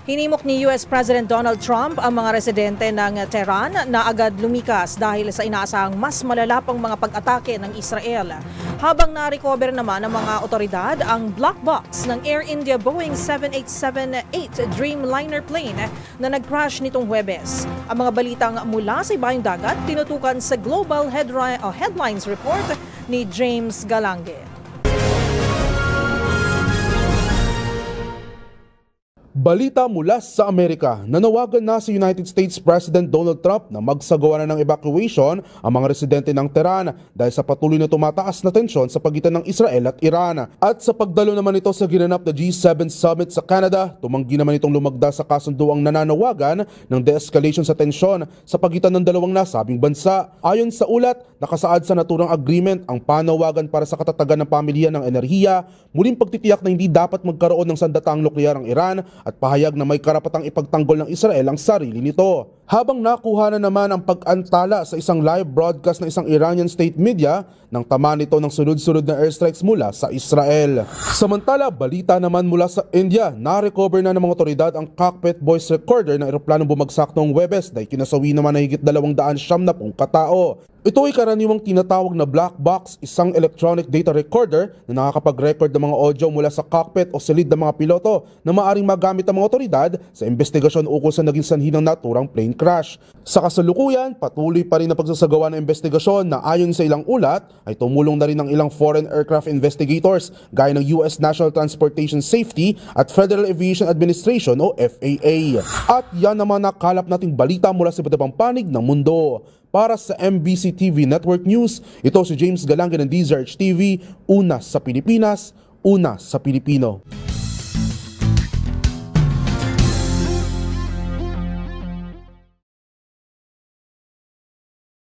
Hinimok ni US President Donald Trump ang mga residente ng Tehran na agad lumikas dahil sa inaasahang mas malala pang mga pag-atake ng Israel. Habang na-recover naman ng mga otoridad ang black box ng Air India Boeing 787-8 Dreamliner plane na nag-crash nitong Huwebes. Ang mga balitang mula sa ibayong dagat tinutukan sa Global Headlines Report ni James Galange. Balita mula sa Amerika, nanawagan na si United States President Donald Trump na magsagawa na ng evacuation ang mga residente ng Tehran dahil sa patuloy na tumataas na tensyon sa pagitan ng Israel at Iran. At sa pagdalo naman ito sa ginanap na G7 Summit sa Canada, tumanggi naman itong lumagda sa kasunduang nananawagan ng de-escalation sa tensyon sa pagitan ng dalawang nasabing bansa. Ayon sa ulat, nakasaad sa naturang agreement ang panawagan para sa katatagan ng pamilya ng enerhiya, muling pagtitiyak na hindi dapat magkaroon ng sandataang nuklear ang Iran at pahayag na may karapatang ipagtanggol ng Israel ang sarili nito. Habang nakuha na naman ang pag-antala sa isang live broadcast ng isang Iranian state media nang tama nito ng sunod-sunod na airstrikes mula sa Israel. Samantala, balita naman mula sa India, na-recover na ng mga otoridad ang cockpit voice recorder ng eroplanong bumagsak noong Huwebes dahil kinasawi naman na higit 270 katao. Ito ay karaniwang tinatawag na black box, isang electronic data recorder na nakakapag-record ng mga audio mula sa cockpit o silid ng mga piloto na maaaring magamit ng mga otoridad sa investigasyon ukol sa naging sanhi ng naturang plane crash. Sa kasalukuyan, patuloy pa rin ang pagsasagawa ng investigasyon na ayon sa ilang ulat ay tumulong na rin ng ilang foreign aircraft investigators gaya ng US National Transportation Safety at Federal Aviation Administration o FAA. At yan naman nakalap nating balita mula sa iba't ibang panig ng mundo. Para sa MBC TV Network News, ito si James Galange ng DZRH TV, una sa Pilipinas, una sa Pilipino.